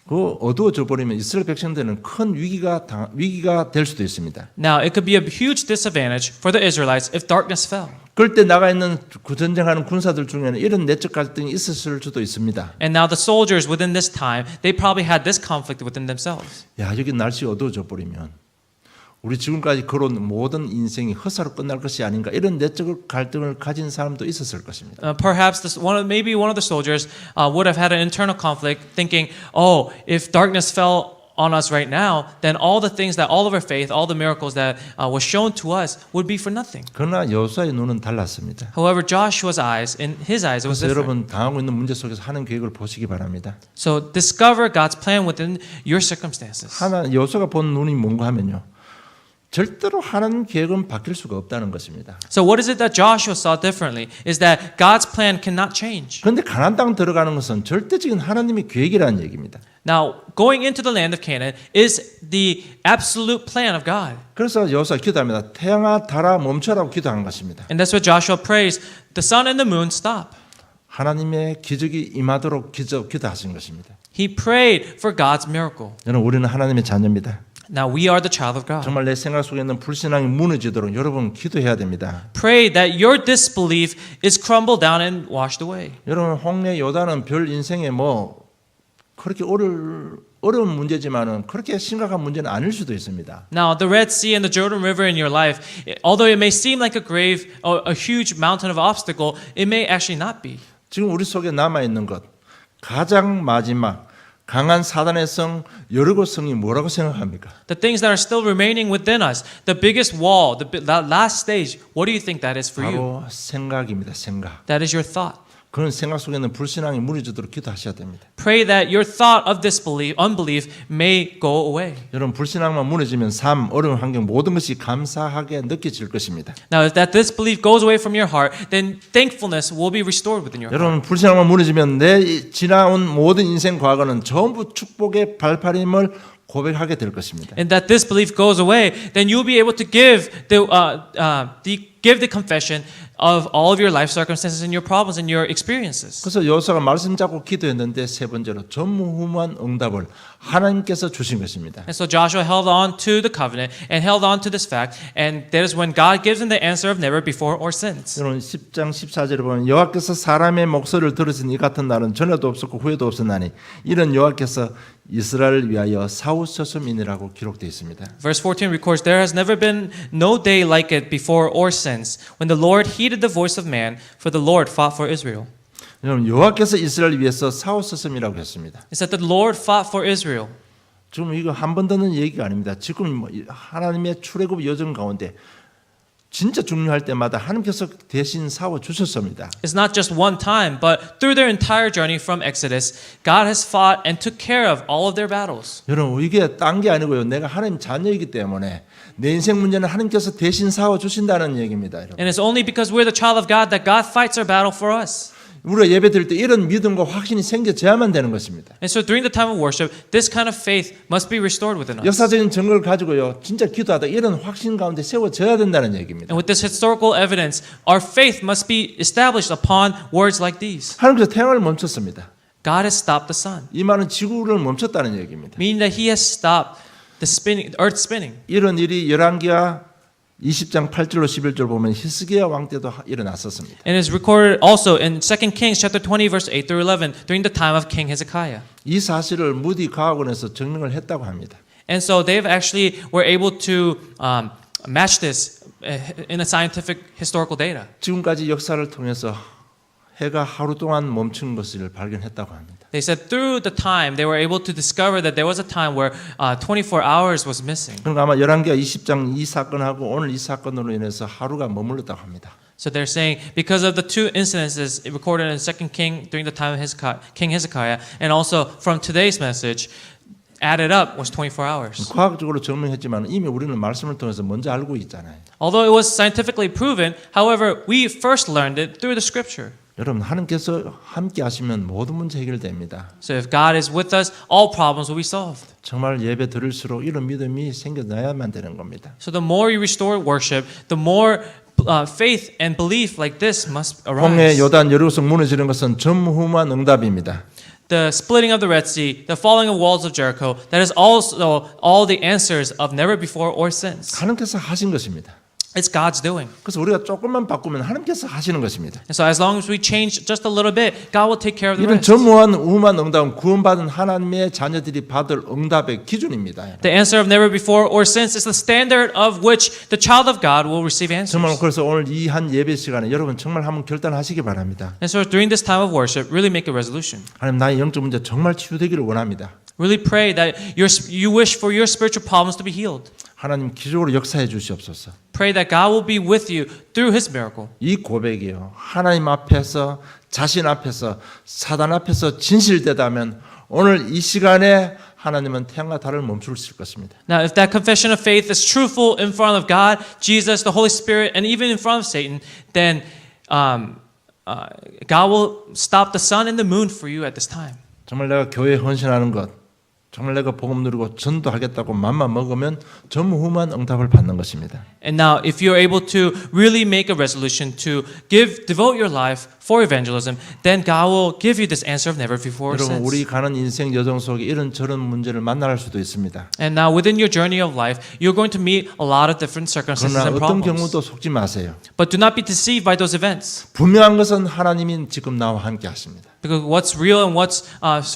A: 그 어두워져 버리면 이스라엘 백성들은 큰 위기가 될 수도 있습니다.
B: Now it could be a huge disadvantage for the Israelites if darkness fell.
A: 그럴 때 나가 있는 전쟁하는 군사들 중에는 이런 내적 갈등이 있었을 수도 있습니다.
B: And now the soldiers within this time, they probably had this conflict within themselves.
A: 야, 여기 날씨 어두워져 버리면 우리 지금까지 걸어온 모든 인생이 헛사로 끝날 것이 아닌가 이런 내적 갈등을 가진 사람도 있었을 것입니다.
B: Perhaps maybe one of the soldiers would have had an internal conflict, thinking, "Oh, if darkness fell on us right now, then all the things that all of our faith, all the miracles that was shown to us, would be for nothing."
A: 그러나 여호수아의 눈은 달랐습니다.
B: However, Joshua's eyes, in his eyes, it was
A: 그래서
B: different.
A: 여러분 당하고 있는 문제 속에서 하는 계획을 보시기 바랍니다.
B: So discover God's plan within your circumstances.
A: 여호수아가 본 눈이 뭔가 하면요. 절대로 하나님 계획은 바뀔 수가 없다는 것입니다.
B: So what is it that Joshua saw differently? Is that God's plan cannot change.
A: 그런데 가나안 땅 들어가는 것은 절대적인 하나님의 계획이라는 얘기입니다.
B: Now, going into the land of Canaan is the absolute plan of God.
A: 그래서 여호수아 기도합니다. 태양아 달아 멈춰라고 기도한 것입니다.
B: And that's what Joshua prays. The sun and the moon stop.
A: 하나님의 기적이 임하도록 기도하신 것입니다.
B: He prayed for God's miracle.
A: 여러분 우리는 하나님의 자녀입니다.
B: Now we are the child of God.
A: 정말 내 생각 속에 있는 불신앙이 무너지도록 여러분 기도해야 됩니다.
B: Pray that your disbelief is crumbled down and washed away.
A: 여러분 홍해 요단은 별 인생에 뭐 그렇게 어려운 문제지만은 그렇게 심각한 문제는 아닐 수도 있습니다.
B: Now the Red Sea and the Jordan River in your life, although it may seem like a grave, a huge mountain of obstacle, it may actually not be.
A: 지금 우리 속에 남아 있는 것 가장 마지막 강한 사단의 성 여리고 성이 뭐라고 생각합니까?
B: The things that are still remaining within us, the biggest wall, the last stage, what do you think that is for you?
A: 바로 생각입니다. 생각.
B: That is your thought.
A: 그런 생각 속에 있는 불신앙이 무너지도록 기도하셔야 됩니다.
B: Pray that your thought of disbelief, unbelief may go away.
A: 여러분 불신앙만 무너지면 삶, 어려운 환경 모든 것이 감사하게 느껴질 것입니다.
B: Now, if that disbelief goes away from your heart, then thankfulness will be restored within your heart.
A: 여러분 불신앙만 무너지면 내 지나온 모든 인생 과거는 전부 축복의 발판임을 고백하게 될 것입니다.
B: And that disbelief goes away, then you'll be able to give the confession of all of your life circumstances and your problems and your experiences.
A: 그래서 여호수아가 말씀 잡고 기도했는데 세 번째로 전무후무한 응답을 하나님께서 주신 것입니다.
B: And so Joshua held on to the covenant and held on to this fact, and that is when God gives him the answer of never before or since.
A: 여러분 10장 14절에 보면 여호와께서 사람의 목소리를 들으신 이 같은 날은 전에도 없었고 후에도 없었나니 이런 여호와께서 이스라엘을 위하여 싸우셨음이니라고 기록되어 있습니다.
B: Verse 14 records, "There has never been no day like it before or since, when the Lord heeded the voice of man, for the Lord fought for Israel."
A: 여러분 여호와께서 이스라엘을 위해서 싸우셨음이라고 했습니다.
B: It said that the Lord fought for Israel.
A: 지금 이거 한 번 듣는 얘기가 아닙니다. 지금 하나님의 출애굽 여정 가운데 진짜 중요할 때마다 하나님께서 대신 싸워 주셨습니다.
B: It's not just one time, but through their entire journey from Exodus, God has fought and took care of all of their battles.
A: 여러분 이게 딴 게 아니고요. 내가 하나님 자녀이기 때문에 내 인생 문제는 하나님께서 대신 싸워 주신다는 얘기입니다. 여러분.
B: And it's only because we're the child of God that God fights our battle for us.
A: 우리가 예배 드릴 때 이런 믿음과 확신이 생겨져야만 되는 것입니다.
B: And so during the time of worship, this kind of faith must be restored within us.
A: 역사적인 증거를 가지고요. 진짜 기도하다 이런 확신 가운데 세워져야 된다는 얘기입니다.
B: And with this historical evidence, our faith must be established upon words like these.
A: 하나님께서 태양을 멈췄습니다.
B: God has stopped the sun,
A: 이 말은 지구를 멈췄다는 얘기입니다.
B: meaning that He has stopped the earth spinning.
A: 이런 일이 열왕기하 20장 8절로 11절 보면 히스기야 왕 때도 일어났었습니다.
B: And is recorded also in 2 Kings chapter 20 verse 8 through 11 during the time of King Hezekiah.
A: 이 사실을 무디 과학원에서 증명을 했다고 합니다.
B: And so they've actually were able to match this in a scientific historical data.
A: 지금까지 역사를 통해서 해가 하루 동안 멈춘 것을 발견했다고 합니다.
B: They said through the time they were able to discover that there was a time where 24 hours was missing.
A: 그러니까 아마 열왕기하 20장 이 사건하고 오늘 이 사건으로 인해서 하루가 머물렀다고 합니다.
B: So they're saying because of the two incidences recorded in 2 King during the time of King Hezekiah and also from today's message added up was 24 hours.
A: 과학적으로 증명했지만 이미 우리는 말씀을 통해서 먼저 알고 있잖아요.
B: Although it was scientifically proven, however, we first learned it through the scripture.
A: 여러분 하나님께서 함께 하시면 모든 문제 해결됩니다.
B: So if God is with us, all problems will be solved.
A: 정말 예배 드릴수록 이런 믿음이 생겨나야만 되는 겁니다.
B: So the more you restore worship, the more faith and belief like this must
A: 홍해
B: arise.
A: 요단 여리고성 무너지는 것은 전무후무한 응답입니다.
B: The splitting of the Red Sea, the falling of walls of Jericho, that is also all the answers of never before or since.
A: 하나님께서 하신 것입니다.
B: It's God's doing.
A: 그래서 우리가 조금만 바꾸면 하나님께서 하시는 것입니다.
B: And so as long as we change just a little bit, God will take care of the
A: 이런
B: rest.
A: 전무후무한 응답은 구원받은 하나님의 자녀들이 받을 응답의 기준입니다.
B: The answer of never before or since is the standard of which the child of God will receive
A: 정말
B: answers.
A: 그래서 오늘 이 한 예배 시간에 여러분 정말 한번 결단하시기 바랍니다.
B: And so during this time of worship, really make a resolution.
A: 하나님 나의 영적 문제 정말 치유되기를 원합니다.
B: Really pray that you wish for your spiritual problems to be healed.
A: 하나님 기적으로 역사해 주시옵소서.
B: Pray that God will be with you through His miracle.
A: 이 고백이요. 하나님 앞에서 자신 앞에서 사단 앞에서 진실되다면 오늘 이 시간에 하나님은 태양과 달을 멈추실 것입니다.
B: Now, if that confession of faith is truthful in front of God, Jesus, the Holy Spirit, and even in front of Satan, then God will stop the sun and the moon for you at this time.
A: 정말 내가 교회에 헌신하는 것, 정말 내가 복음 누리고 전도하겠다고 맘만 먹으면 전무후무한 응답을 받는 것입니다.
B: And now, if you're able to really make a resolution to devote your life for evangelism, then God will give you this answer of never before or
A: 여러분
B: since.
A: 우리 가는 인생 여정 속에 이런 저런 문제를 만날 수도 있습니다.
B: And now, within your journey of life, you're going to meet a lot of different circumstances
A: 그러나
B: and
A: 어떤
B: problems.
A: 경우도 속지 마세요.
B: But do not be deceived by those events.
A: 분명한 것은 하나님이 지금 나와 함께 하십니다.
B: Because what's real and what's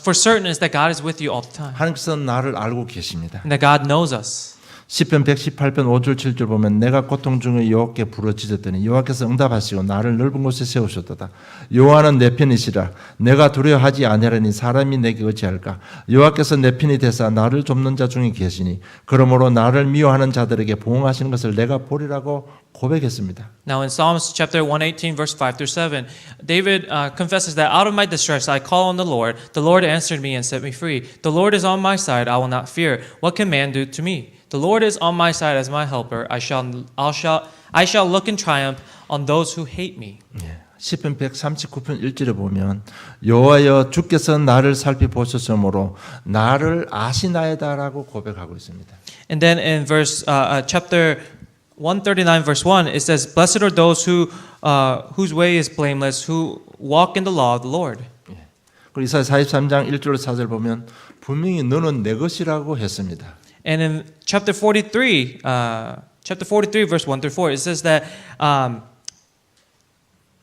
B: for certain is that God is with you all the time.
A: 하나님께서 나를 알고 계십니다.
B: And that God knows us.
A: 시편 118편 5절 7절 보면 내가 고통 중에 여호와께 부르짖었더니 여호와께서 응답하시고 나를 넓은 곳에 세우셨도다. 여호와는 내 편이시라. 내가 두려워하지 아니하리니 사람이 내게 어찌할까. 여호와께서 내 편이 되사 나를 돕는 자 중에 계시니 그러므로 나를 미워하는 자들에게 보응하시는 것을 내가 보리라고 고백했습니다.
B: Now in Psalms chapter 118 verse 5 through 7, David confesses that out of my distress I call on the Lord. The Lord answered me and set me free. The Lord is on my side, I will not fear. What can man do to me? The Lord is on my side as my helper. I shall look in triumph on those who hate me.
A: 시편 139편 1절에 보면 여호와여 주께서 나를 살펴보셨으므로 나를 아시나이다라고 고백하고 있습니다.
B: And then in verse chapter 139 verse 1 it says, "Blessed are those whose way is blameless, who walk in the law of the Lord."
A: 그리고 이사야 43장 1절 4절 보면 분명히 너는 내 것이라고 했습니다.
B: And in chapter 43 verse 1 through 4 it says that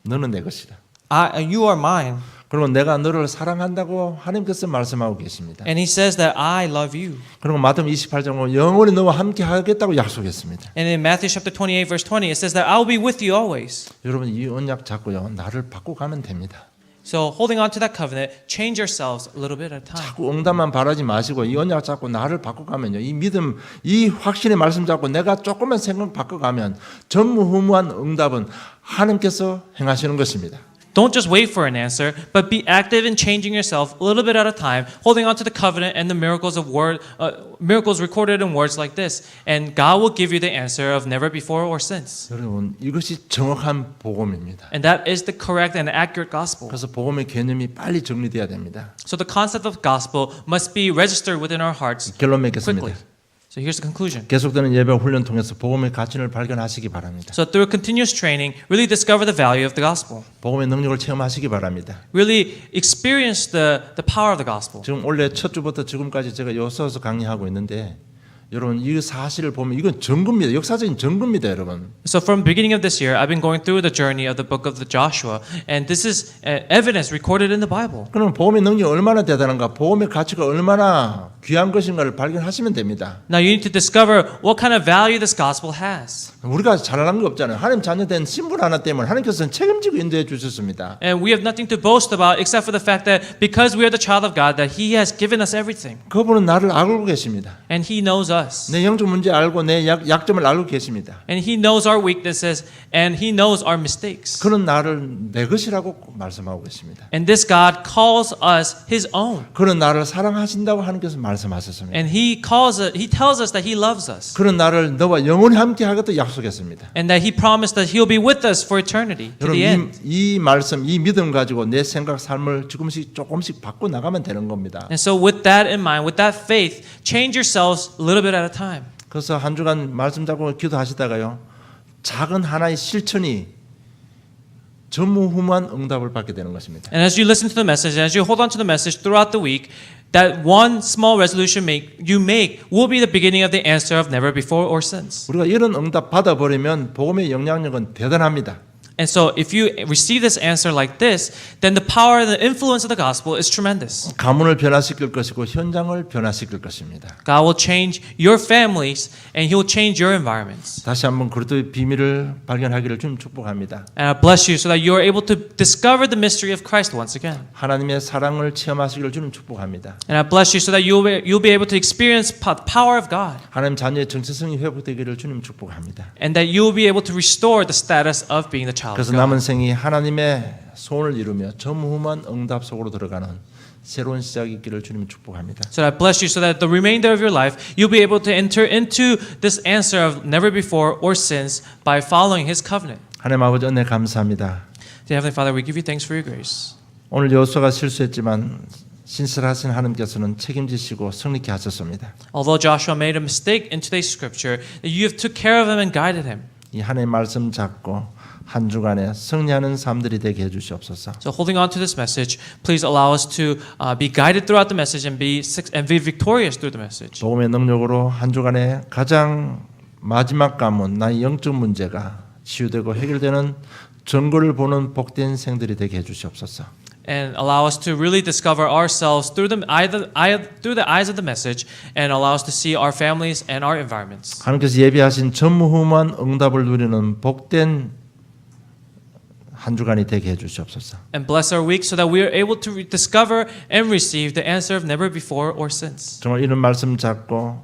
A: 너는 내 것이다.
B: you are mine.
A: 그리고 내가 너를 사랑한다고 하나님께서 말씀하고 계십니다.
B: And he says that I love you.
A: 그리고 마태복음 28장 보면 영원히 너와 함께 하겠다고 약속했습니다.
B: And in Matthew chapter 28 verse 20 it says that I will be with you always.
A: 여러분 이 언약 잡고요. 나를 바꾸고 가면 됩니다.
B: So holding on to that covenant, change yourselves a little bit at a time.
A: 자꾸 응답만 바라지 마시고 이 언약 잡고 나를 바꿔가면요. 이 믿음, 이 확신의 말씀 잡고 내가 조금만 생각 바꿔가면 전무후무한 응답은 하나님께서 행하시는 것입니다.
B: Don't just wait for an answer, but be active in changing yourself a little bit at a time, holding on to the covenant and the miracles recorded in words like this, and God will give you the answer of never before or since.
A: 여러분 이것이 정확한 복음입니다.
B: And that is the correct and accurate gospel.
A: 그래서 복음의 개념이 빨리 정리돼야 됩니다.
B: So the concept of gospel must be registered within our hearts
A: 결론 맺겠습니다.
B: quickly. So here's the conclusion.
A: 계속되는 예배 훈련 통해서 복음의 가치를 발견하시기 바랍니다.
B: So through continuous training, really discover the value of the gospel.
A: 복음의 능력을 체험하시기 바랍니다.
B: Really experience the power of the gospel.
A: 지금 원래 첫 주부터 지금까지 제가 요서서 강의하고 있는데 여러분 이 사실을 보면 이건 증거입니다. 역사적인 증거입니다, 여러분.
B: So from the beginning of this year, I've been going through the journey of the book of the Joshua, and this is evidence recorded in the Bible.
A: 그럼 복음의 능력이 얼마나 대단한가, 복음의 가치가 얼마나 귀한 것인가를 발견하시면 됩니다.
B: Now you need to discover what kind of value this gospel has.
A: 우리가 잘하는 게 없잖아요. 하나님 자녀된 신분 하나 때문에 하나님께서는 책임지고 인도해 주셨습니다.
B: And we have nothing to boast about except for the fact that because we are the child of God, that He has given us everything.
A: 그분은 나를 알고 계십니다.
B: And He knows us.
A: 내 영적 문제 알고 내 약점을 알고 계십니다.
B: And He knows our weaknesses and He knows our mistakes.
A: 그는 나를 내 것이라고 말씀하고 계십니다.
B: And this God calls us His own.
A: 그는 나를 사랑하신다고 하나님께서 말씀하셨습니다.
B: And He tells us that He loves us.
A: 그는 나를 너와 영원히 함께 하겠다고 약속했습니다.
B: And that He promised that He'll be with us for eternity, to the
A: 여러분
B: end.
A: 이 말씀, 이 믿음 가지고 내 생각, 삶을 조금씩 바꿔 나가면 되는 겁니다.
B: And so with that in mind, with that faith, change yourselves a little bit at a time.
A: 그래서 한 주간 말씀 잡고 기도하시다가요, 작은 하나의 실천이 전무후무한 응답을 받게 되는 것입니다.
B: And as you listen to the message, as you hold on to the message throughout the week, that one small resolution you make will be the beginning of the answer of never before or since.
A: 우리가 이런 응답 받아버리면 복음의 영향력은 대단합니다.
B: And so if you receive this answer like this, then the power and the influence of the gospel is tremendous.
A: 가문을 변화시킬 것이고 현장을 변화시킬 것입니다.
B: God will change your families and He will change your environments.
A: 다시 한번 그리스도의 비밀을 발견하기를 주님 축복합니다.
B: And I bless you so that you are able to discover the mystery of Christ once again.
A: 하나님의 사랑을 체험하시기를 주님 축복합니다.
B: And I bless you so that you'll be able to experience the power of God.
A: 하나님 자녀의 정체성이 회복되기를 주님 축복합니다.
B: And that you will be able to restore the status of being the child of
A: 그래서
B: God.
A: 남은 생이 하나님의 소원을 이루며 전무후무한 응답 속으로 들어가는 새로운 시작이 있기를 주님 축복합니다.
B: So I bless you so that the remainder of your life you'll be able to enter into this answer of never before or since by following His covenant.
A: 하나님 아버지 은혜 감사합니다.
B: Dear Heavenly Father, we give you thanks for your grace.
A: 오늘 여호수아가 실수했지만 신실하신 하나님께서는 책임지시고 승리케 하셨습니다.
B: Although Joshua made a mistake in today's scripture, that you have took care of him and guided him.
A: 이 하나님의 말씀 잡고 한 주간에 승리하는 삶들이 되게 해주시옵소서.
B: So holding on to this message, please allow us to be guided throughout the message and be victorious through the message.
A: 복음의 능력으로 한 주간에 가장 마지막 가문 나의 영적 문제가 치유되고 해결되는 증거를 보는 복된 생들이 되게 해주시옵소서.
B: And allow us to really discover ourselves through the eyes of the message, and allow us to see our families and our environments.
A: 하나님께서 예비하신 전무후무한 응답을 누리는 복된 한 주간이 되게 해주시옵소서.
B: And bless our week so that we are able to discover and receive the answer of never before or since.
A: 정말 이런 말씀 잡고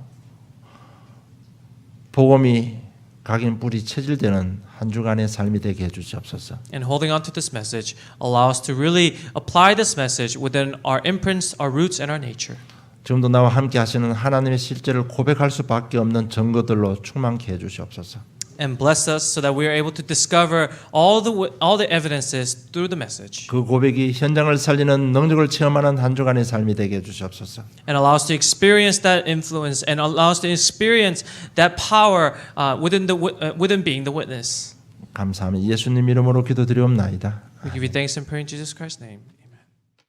A: 복음이 각인 뿌리 체질되는 한 주간의 삶이 되게 해주시옵소서.
B: And holding on to this message, allow us to really apply this message within our imprints, our roots, and our nature.
A: 지금도 나와 함께 하시는 하나님의 실제를 고백할 수밖에 없는 증거들로 충만케 해주시옵소서.
B: And bless us so that we are able to discover all the evidences through the message.
A: 그 고백이 현장을 살리는 능력을 체험하는 한 주간의 삶이 되게 해주시옵소서.
B: And allow us to experience that influence and allow us to experience that power within being the witness.
A: 감사합니다. 예수님 이름으로 기도드리옵나이다.
B: We give you thanks and praise in Jesus Christ's name.